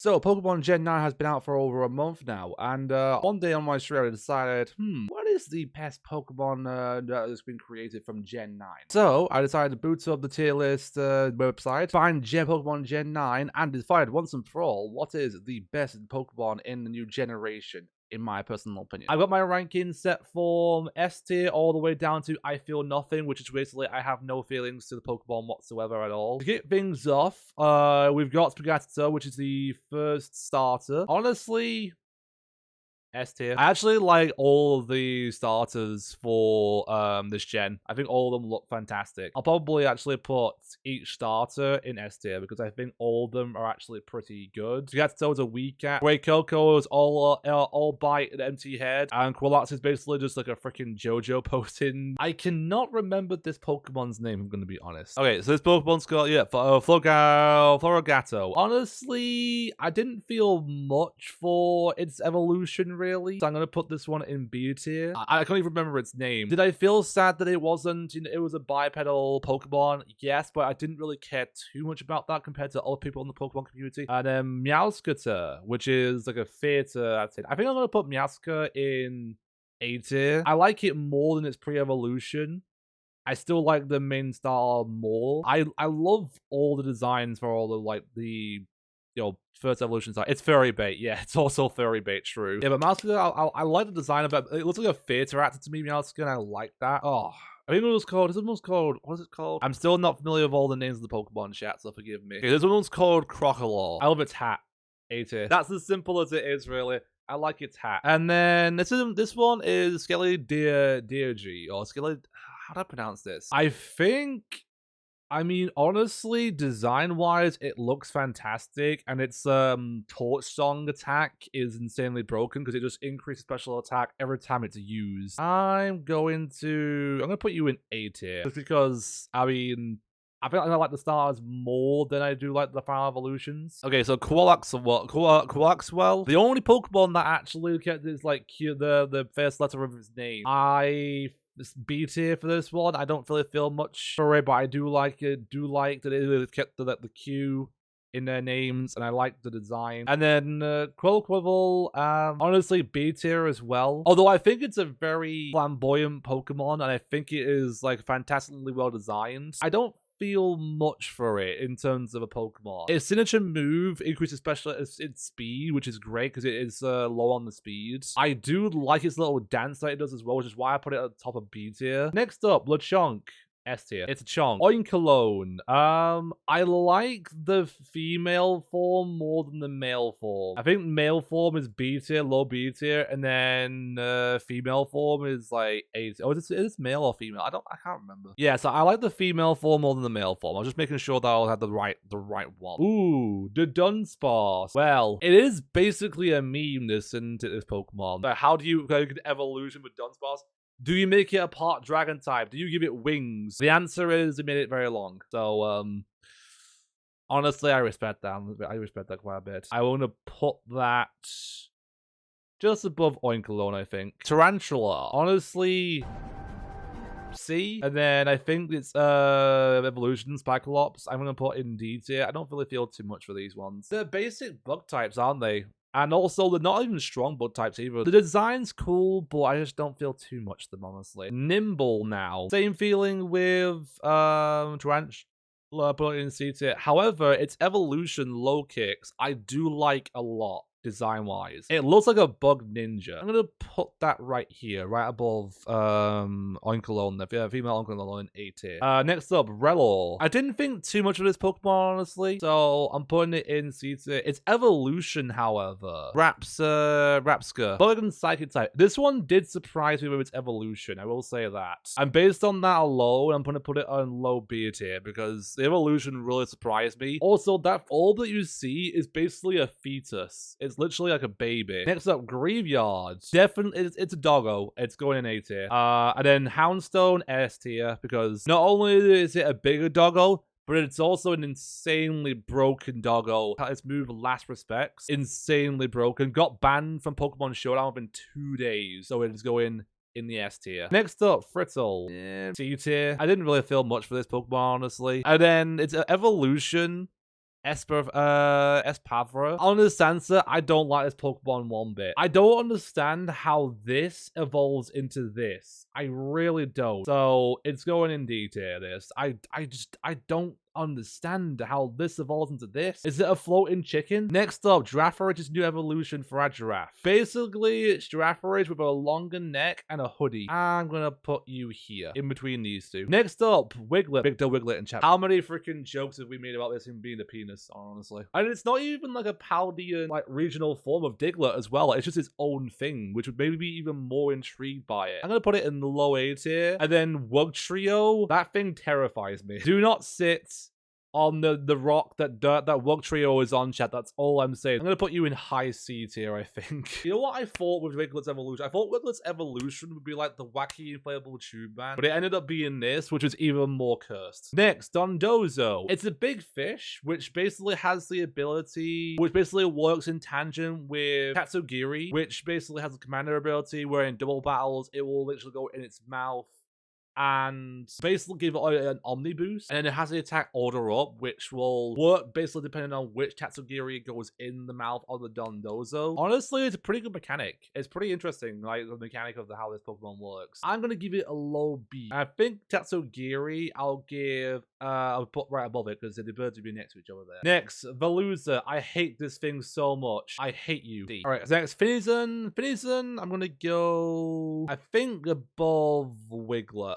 So, Pokemon Gen 9 has been out for over a month now, and one day on my stream I decided, what is the best Pokemon that has been created from Gen 9? So, I decided to boot up the tier list website, find Pokemon Gen 9, and decide once and for all what is the best Pokemon in the new generation. In my personal opinion, I've got my rankings set from S tier all the way down to I feel nothing, which is basically I have no feelings to the Pokemon whatsoever at all. To get things off, we've got Sprigatito, which is the first starter. Honestly, S tier. I actually like all of the starters for this gen. I think all of them look fantastic. I'll probably actually put each starter in S tier because I think all of them are actually pretty good. Sprigatito is a weak cat. Grey Coco is all bite and empty head. And Quillox is basically just like a freaking JoJo posting. I cannot remember this Pokemon's name, I'm gonna be honest. Okay, so this Pokemon's got, Floragato. Honestly, I didn't feel much for its evolution, really. So I'm gonna put this one in B tier. I can't even remember its name. Did I feel sad that it wasn't, it was a bipedal Pokemon? Yes, but I didn't really care too much about that compared to other people in the Pokemon community. And then Meowscarter, which is like a theater, I'd say. I think I'm gonna put Meowscarter in A tier. I like it more than its pre-evolution. I still like the main star more. I love all the designs for all the first evolution side. It's furry bait, yeah, it's also furry bait, true. Yeah, but Meowscarter, I like the design of it. It looks like a theater actor to me, Meowscarter, and I like that. Oh, I think it was called, what is it called? I'm still not familiar with all the names of the Pokemon chat, so forgive me. Okay, this one's called Crocodile. I love its hat. A tier. That's as simple as it is, really. I like its hat. And then this one is Skelly Deergy, or Skelly, how do I pronounce this? I mean, honestly, design-wise, it looks fantastic, and its Torch Song attack is insanely broken because it just increases special attack every time it's used. I'm gonna put you in A tier, just because, I mean, I feel like I like the stars more than I do like the final evolutions. Okay, so Quaxwell, the only Pokemon that actually kept is like the first letter of its name. It's B tier for this one. I don't really feel much for it, but I do like it. That it kept the Q in their names, and I like the design. And then Quillquivel, honestly, B tier as well. Although I think it's a very flamboyant Pokemon, and I think it is like fantastically well designed. I don't feel much for it in terms of a Pokemon. Its signature move increases its speed, which is great because it is low on the speed. I do like its little dance that it does as well, which is why I put it at the top of B tier. Next up, Lechonk. S tier. It's a chonk. Oinkologne. I like the female form more than the male form. I think male form is B tier, low B tier, and then female form is like A tier. Oh, is it male or female? I can't remember. Yeah, so I like the female form more than the male form. I was just making sure that I'll have the right one. Ooh, the Dunsparce. Well, it is basically a meme, this Pokemon. But how do you get evolution with Dunsparce? Do you make it a part dragon type? Do you give it wings? The answer is, it made it very long. So, honestly, I respect that. I respect that quite a bit. I want to put that just above Oinkologne, I think. Tarantula, honestly, C. And then I think it's evolution, Spikelops. I'm gonna put in D tier. I don't really feel too much for these ones. They're basic bug types, aren't they? And also, they're not even strong bug types either. The design's cool, but I just don't feel too much of them, honestly. Nimble now. Same feeling with Tarantula, put it in C tier. However, its evolution low kicks, I do like a lot. Design-wise, it looks like a bug ninja. I'm gonna put that right here, right above Oinkologne, the female Oinkologne in A tier. Next up, Rellor. I didn't think too much of this Pokemon, honestly, so I'm putting it in C tier. Its evolution, however, Rapska, Bug and Psychic type. This one did surprise me with its evolution, I will say that. And based on that alone, I'm gonna put it on low B tier because the evolution really surprised me. Also, that all that you see is basically a fetus. It's literally like a baby. Next up, Graveyard. Definitely, it's a doggo. It's going in A tier. And then Houndstone, S tier, because not only is it a bigger doggo, but it's also an insanely broken doggo. Its move Last Respects, insanely broken. Got banned from Pokemon Showdown within 2 days, so it is going in the S tier. Next up, Frittle. C tier. I didn't really feel much for this Pokemon, honestly. And then its evolution Espavra. I understand, sir. I don't like this Pokemon one bit. I don't understand how this evolves into this. I really don't. So it's going in D tier, this. I don't understand how this evolves into this. Is it a floating chicken? Next up, Giraffarige's new evolution for a giraffe. Basically, it's Giraffarige with a longer neck and a hoodie. I'm gonna put you here, in between these two. Next up, Wiglet. BigDil, Wiglet, and Chap. How many freaking jokes have we made about this him being a penis, honestly? And it's not even like a Paldean, like, regional form of Diglett as well. It's just its own thing, which would maybe be even more intrigued by it. I'm gonna put it in the low A tier. And then Wugtrio, that thing terrifies me. Do not sit on the rock that Wugtrio is on, chat. That's all I'm saying. I'm gonna put you in high C tier, I think. You know what I thought with Wiglet's evolution? I thought Wiglet's evolution would be like the wacky inflatable tube man, but it ended up being this, which is even more cursed. Next, Dondozo. It's a big fish, which basically has the ability, which basically works in tangent with Tatsugiri, which basically has a commander ability where in double battles, it will literally go in its mouth and basically give it an Omni boost, and then it has the attack order up, which will work basically depending on which Tatsugiri goes in the mouth of the Dondozo. Honestly, it's a pretty good mechanic. It's pretty interesting, like the mechanic of how this Pokemon works. I'm gonna give it a low B. I think Tatsugiri, I'll put right above it because the birds would be next to each other there. Next, Veluza. I hate this thing so much. I hate you. D. All right, next, Finizen. Finizen, I'm gonna go, I think, above Wiglet.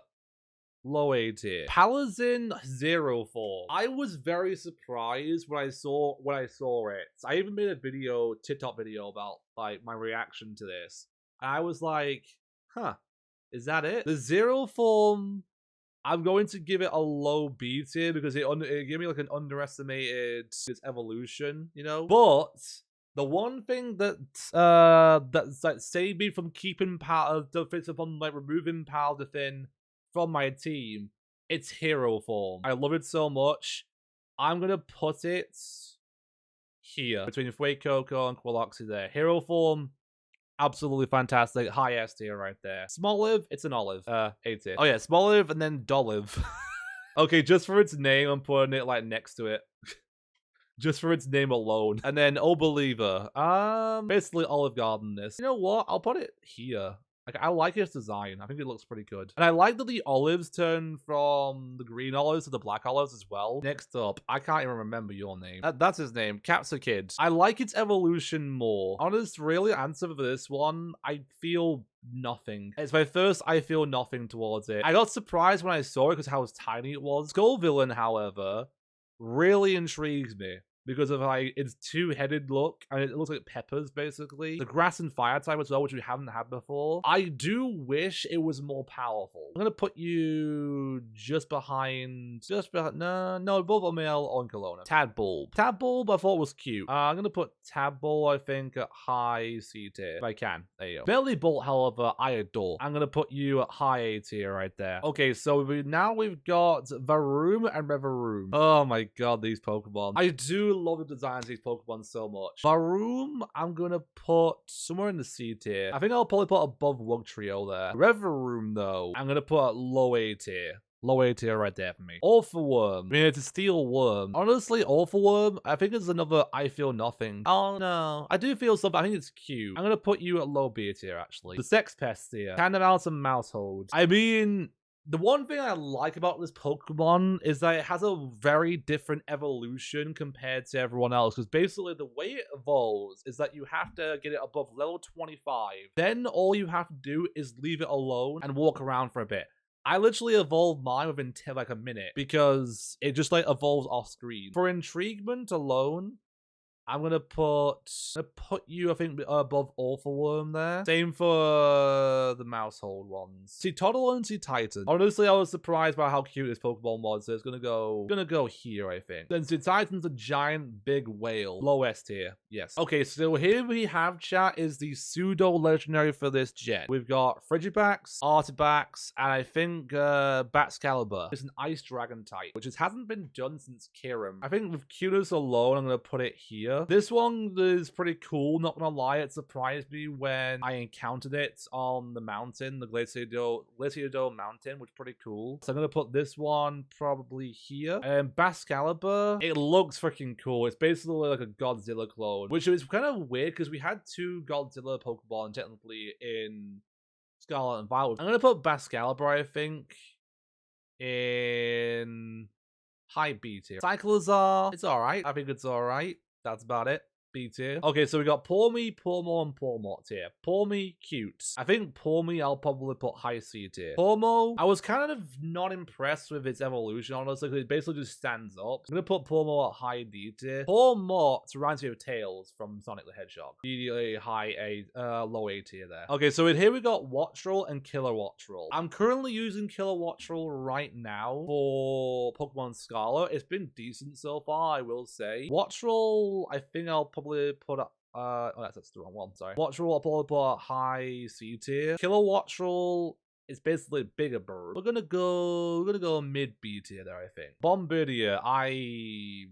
Low A tier. Palazin Zero Form. I was very surprised when I saw it. I even made a video, TikTok video about like my reaction to this. And I was like, huh, is that it? The Zero Form, I'm going to give it a low B tier because it gave me like an underestimated its evolution, you know? But the one thing that's like saved me from keeping removing Paldean from my team, it's Hero Form. I love it so much. I'm gonna put it here between Fuecoco and Quilloxy there. Hero Form, absolutely fantastic. High S tier right there. Smoliv, it's an olive. A tier. Oh yeah, Smoliv and then Dolive. Okay, just for its name, I'm putting it like next to it. Just for its name alone. And then Oh Believer. Basically Olive Garden this. You know what? I'll put it here. Like, I like its design. I think it looks pretty good. And I like that the olives turn from the green olives to the black olives as well. Next up, I can't even remember your name. That's his name, Capsakid. I like its evolution more. Honest, really, answer for this one, I feel nothing. It's my first I feel nothing towards it. I got surprised when I saw it because how tiny it was. Skull Villain, however, really intrigues me because of like its two-headed look, and it looks like peppers basically. The grass and fire type as well, which we haven't had before. I do wish it was more powerful. I'm gonna put you just behind, no, above Omel on Kelowna. Tadbulb. Tadbulb I thought was cute. I'm gonna put Tadbulb, I think, at high C tier if I can. There you go. Bellybolt, however, I adore. I'm gonna put you at high A tier right there. Okay, so now we've got Varoom and Revaroom. Oh my god, these Pokemon. I do love the designs of these Pokemon so much. Varoom, I'm gonna put somewhere in the C tier. I think I'll probably put above Wugtrio there. Revaroom, though, I'm gonna put at low A tier. Low A tier right there for me. Orphaworm. I mean, it's a steel worm. Honestly, Orphaworm, I think it's another I feel nothing. Oh no. I do feel something. I think it's cute. I'm gonna put you at low B tier, actually. The Sex Pest tier. Tandemaus and Mousehold. I mean, the one thing I like about this Pokemon is that it has a very different evolution compared to everyone else. Because basically the way it evolves is that you have to get it above level 25. Then all you have to do is leave it alone and walk around for a bit. I literally evolved mine within like a minute because it just like evolves off screen. For intriguement alone, I'm gonna put you, I think, above Orphaworm there. Same for the Mousehold ones. See, Toddle and see Titan. Honestly, I was surprised by how cute this Pokemon was, so it's gonna go here, I think. Then see, Titan's a giant big whale. Low S tier, yes. Okay, so here we have, chat, is the pseudo legendary for this gen. We've got Frigibax, Artibax, and I think Baxcalibur. It's an Ice Dragon type, which hasn't been done since Kirim. I think with cuteness alone, I'm gonna put it here. here. This one is pretty cool, not gonna lie. It surprised me when I encountered it on the mountain, the Glacier Dome mountain, which is pretty cool. So I'm gonna put this one probably here. And Bascalibur, it looks freaking cool. It's basically like a Godzilla clone, which is kind of weird because we had 2 Godzilla Pokemon technically in Scarlet and Violet. I'm gonna put Bascalibur, I think, in high B tier. Cyclizar, it's alright. I think it's alright. That's about it. B tier. Okay, so we got Pawmi, Pawmo, and Pawmot tier. Pawmi, cute. I think Pawmi I'll probably put high C tier. Pawmo, I was kind of not impressed with its evolution, honestly, because it basically just stands up. I'm gonna put Pawmo at high D tier. Pawmot reminds me of Tails from Sonic the Hedgehog. Immediately low A tier there. Okay, so in here we got Wattrel and Killer Wattrel. I'm currently using Killer Wattrel right now for Pokemon Scarlet. It's been decent so far, I will say. Wattrel, I think I'll probably put up oh, that's the wrong one, sorry. Wattrel, I'll probably put high C tier. Killer Wattrel is basically a bigger bird. We're gonna go mid B tier there, I think. Bombardier, I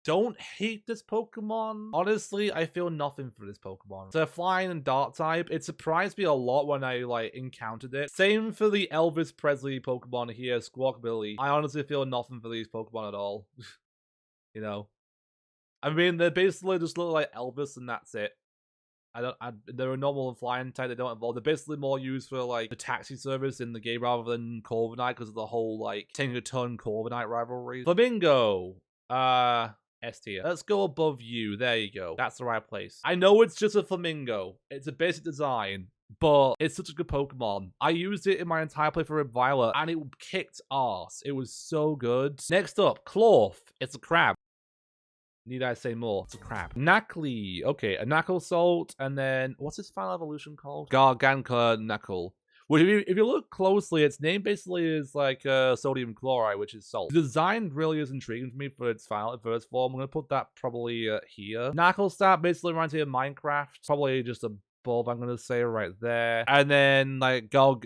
don't hate this Pokemon. Honestly, I feel nothing for this Pokemon. It's a flying and dark type. It surprised me a lot when I encountered it. Same for the Elvis Presley Pokemon here, Squawkabilly. I honestly feel nothing for these Pokemon at all. You know. I mean, they basically just look like Elvis and that's it. They're a normal and flying type, they don't evolve. They're basically more used for the taxi service in the game rather than Corviknight because of the whole Tinkerton Corviknight rivalry. Flamingo. S tier. Let's go above you. There you go. That's the right place. I know it's just a flamingo. It's a basic design, but it's such a good Pokemon. I used it in my entire playthrough of Violet, and it kicked ass. It was so good. Next up, Clorth. It's a crab. Need I say more? It's a crab. Knackley. Okay, a Knuckle Salt, and then what's its final evolution called? Gargantua Knuckle. Which, if you look closely, its name basically is sodium chloride, which is salt. The design really is intriguing to me for its first form. I'm gonna put that probably here. Knucklestat basically reminds me of Minecraft. Probably just a bulb, I'm gonna say right there. And then Knuckle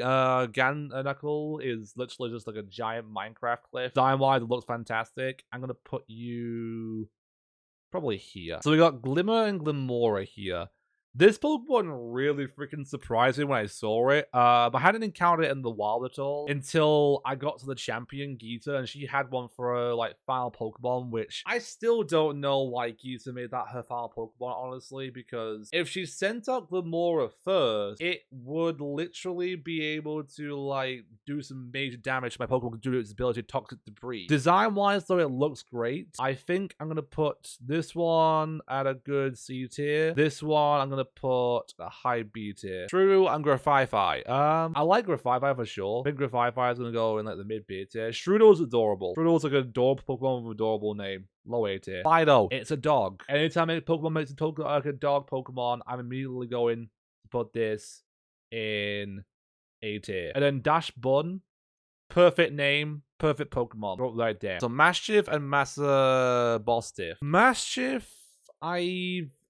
is literally just a giant Minecraft cliff. Design-wise, it looks fantastic. I'm gonna put you probably here. So we got Glimmer and Glimmora here. This Pokemon really freaking surprised me when I saw it. I hadn't encountered it in the wild at all until I got to the champion, Geeta, and she had one for her final Pokemon, which I still don't know why Geeta made that her final Pokemon, honestly, because if she sent out Glimmora first, it would literally be able to do some major damage to my Pokemon due to its ability to toxic debris. Design-wise, though, it looks great. I think I'm gonna put this one at a good C tier. This one I'm gonna put a high B tier. Shrew and Grafify. I like Grafify for sure. I think Grafify is gonna go in the mid B tier. Shrew is adorable. Shrew is an adorable Pokemon with an adorable name. Low A tier. Fido, it's a dog. Anytime a Pokemon makes a dog Pokemon, I'm immediately going to put this in A tier. And then Dash Bun, perfect name, perfect Pokemon. Right there. So Maschiff and Bostiff. Maschiff,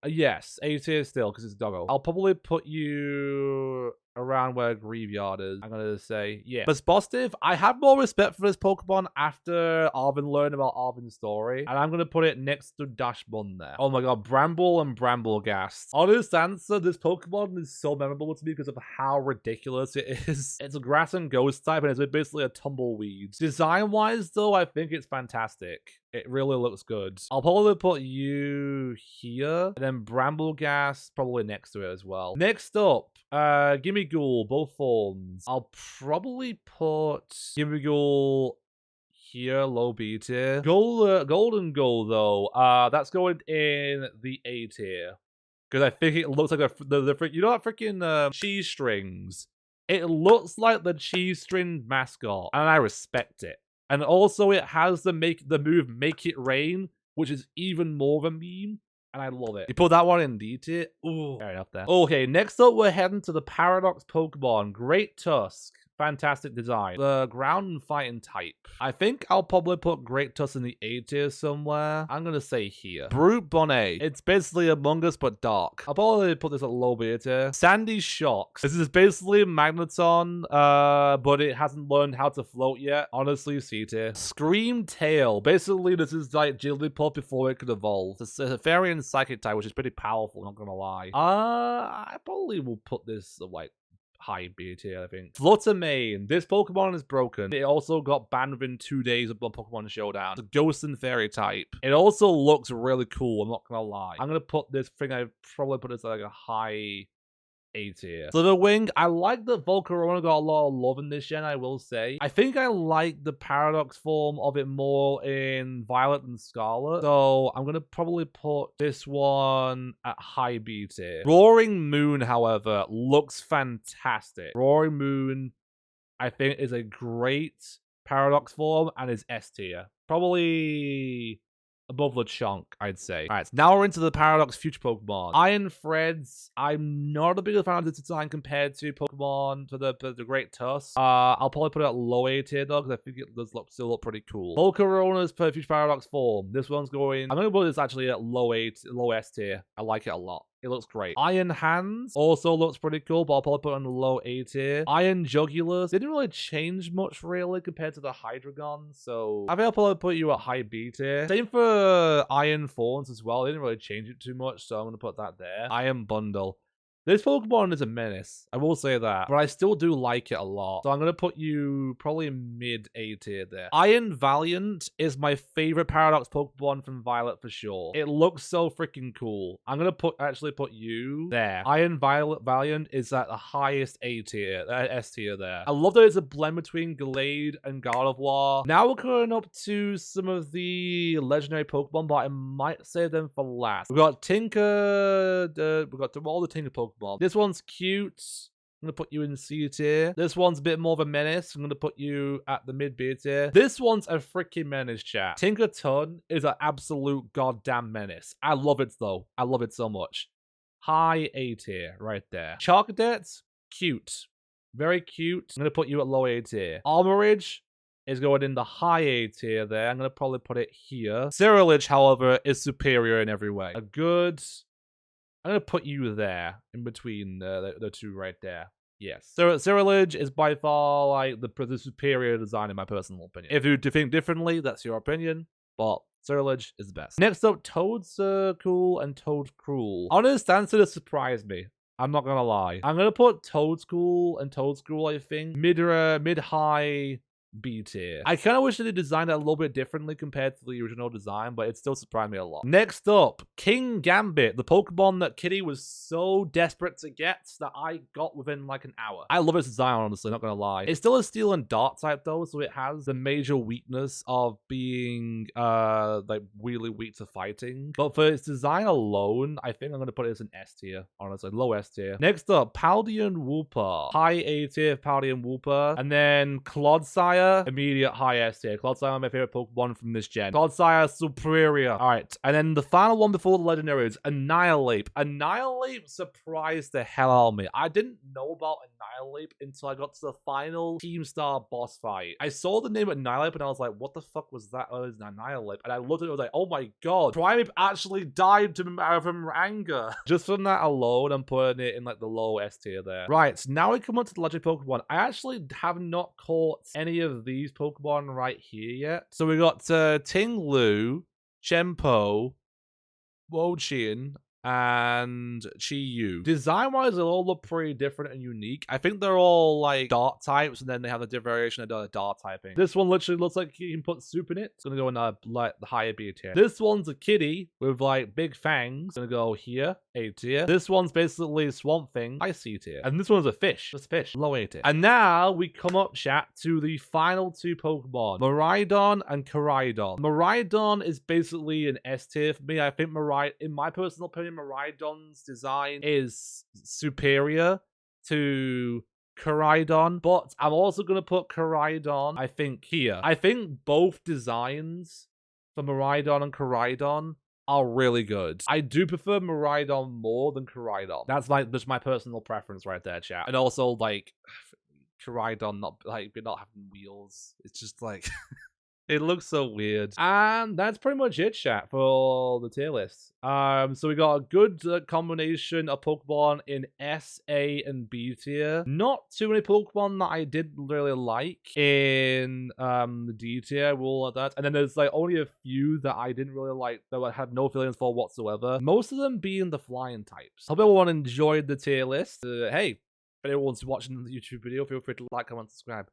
yes, A tier still, because it's doggo. I'll probably put you around where Graveyard is. I'm gonna say, yeah. But Bostiff, I have more respect for this Pokemon after Arvin learned about Arvin's story, and I'm gonna put it next to Dashbun there. Oh my god, Bramble and Brambleghast. Honest answer, this Pokemon is so memorable to me because of how ridiculous it is. It's a grass and ghost type, and it's basically a tumbleweed. Design-wise, though, I think it's fantastic. It really looks good. I'll probably put you here, and then Brambleghast probably next to it as well. Next up, Gimmighoul, both forms. I'll probably put Gimmighoul here, low B tier. Golden Goal, though, that's going in the A tier. Because I think it looks like you know that freaking cheese strings? It looks like the cheese string mascot, and I respect it. And also, it has the move Make It Rain, which is even more of a meme, and I love it. You put that one in D tier. Ooh, fair enough there. Okay, next up, we're heading to the Paradox Pokemon, Great Tusk. fantastic design. The ground and fighting type. I think I'll probably put Great Tusk in the A tier somewhere. I'm gonna say here. Brute Bonnet. It's basically Among Us but dark. I'll probably put this at low B tier. Sandy Shocks. This is basically Magneton, but it hasn't learned how to float yet. Honestly, C tier. Scream Tail. Basically, this is like Jigglypuff before it could evolve. It's a fairy and psychic type, which is pretty powerful, not gonna lie. I probably will put this like high B tier, I think. Fluttermane. This Pokemon is broken. It also got banned within 2 days of Pokemon Showdown. It's a Ghost and Fairy type. It also looks really cool, I'm not gonna lie. I'm gonna put this thing, I probably put this at like a high A tier. Slitherwing, I like that Volcarona got a lot of love in this gen, I will say. I think I like the Paradox form of it more in Violet and Scarlet. So I'm gonna probably put this one at high B tier. Roaring Moon, however, looks fantastic. Roaring Moon, I think, is a great Paradox form and is S tier. Probably above Lechonk, I'd say. Alright, so now we're into the Paradox future Pokemon. Iron Threads, I'm not a big fan of this design compared to Pokemon, to the Great Tusk. I'll probably put it at low A tier though, because I think it does still look pretty cool. Volcarona's future Paradox form. This one's going, I'm going to put this actually at low S tier. I like it a lot. It looks great. Iron Hands also looks pretty cool, but I'll probably put it on the low A tier. Iron Jugulars didn't really change much really compared to the Hydreigon, so I think I'll probably put you at high B tier. Same for Iron Thorns as well. They didn't really change it too much, so I'm going to put that there. Iron Bundle. This Pokemon is a menace, I will say that, but I still do like it a lot. So I'm going to put you probably mid A tier there. Iron Valiant is my favorite Paradox Pokemon from Violet for sure. It looks so freaking cool. I'm going to actually put you there. Iron Valiant is at the highest A tier, S tier there. I love that it's a blend between Gallade and Gardevoir. Now we're going up to some of the legendary Pokemon, but I might save them for last. We've got Tinker, we've got all the Tinker Pokemon. This one's cute. I'm going to put you in C tier. This one's a bit more of a menace. I'm going to put you at the mid B tier. This one's a freaking menace, chat. Tinkerton is an absolute goddamn menace. I love it though. I love it so much. High A tier right there. Charcadet, cute. Very cute. I'm going to put you at low A tier. Armorage is going in the high A tier there. I'm going to probably put it here. Cyrillage, however, is superior in every way. I'm going to put you there, in between the two right there. Yes. So Cyrillage is by far like the superior design in my personal opinion. If you think differently, that's your opinion, but Cyrillage is the best. Next up, Toadcool and Toadcruel. Honest answer that surprised me. I'm not gonna lie. I'm gonna put Toadcool and Toadcruel, I think, mid-high B tier. I kind of wish they designed it a little bit differently compared to the original design, but it still surprised me a lot. Next up, King Gambit, the Pokemon that Kitty was so desperate to get that I got within like an hour. I love its design, honestly, not gonna lie. It's still a Steel and Dark type though, so it has the major weakness of being like really weak to fighting. But for its design alone, I think I'm gonna put it as an S tier, honestly, low S tier. Next up, Paldean Wooper, high A tier Paldean Wooper, and then Clodsire, immediate high S tier. Clodsire, my favorite Pokemon from this gen. Clodsire superior. Alright, and then the final one before the legendaries, Annihilate. Annihilate surprised the hell out of me. I didn't know about Annihilate until I got to the final Team Star boss fight. I saw the name Annihilate and I was like, what the fuck was that? Oh, it's Annihilate. And I looked at it and I was like, oh my god, Primeape actually died from anger. Just from that alone, I'm putting it in like the low S tier there. Right, so now we come on to the legendary Pokemon. I actually have not caught any of these Pokemon right here yet. So we got Ting-Lu, Chempo, Wo-Chien, and Chi-Yu. Design-wise, they all look pretty different and unique. I think they're all like dark types, and then they have the variation of the dark typing. This one literally looks like you can put soup in it. It's gonna go in like the higher B tier. This one's a kitty with like big fangs. It's gonna go here, A tier. This one's basically Swamp Thing, high C tier. And this one's a fish, just fish, low A tier. And now we come up, chat, to the final two Pokemon, Miraidon and Koraidon. Miraidon is basically an S tier for me. I think in my personal opinion, Miraidon's design is superior to Koraidon, but I'm also going to put Koraidon, I think, here. I think both designs for Miraidon and Koraidon are really good. I do prefer Miraidon more than Koraidon. That's just my personal preference right there, chat. And also, like, Koraidon not having wheels. It's just like it looks so weird. And that's pretty much it, chat, for the tier list. So we got a good combination of Pokemon in S, A, and B tier. Not too many Pokemon that I did really like in the D tier, rule like that. And then there's like only a few that I didn't really like, that I had no feelings for whatsoever. Most of them being the flying types. Hope everyone enjoyed the tier list. Hey, if anyone's watching the YouTube video, feel free to like, comment, subscribe.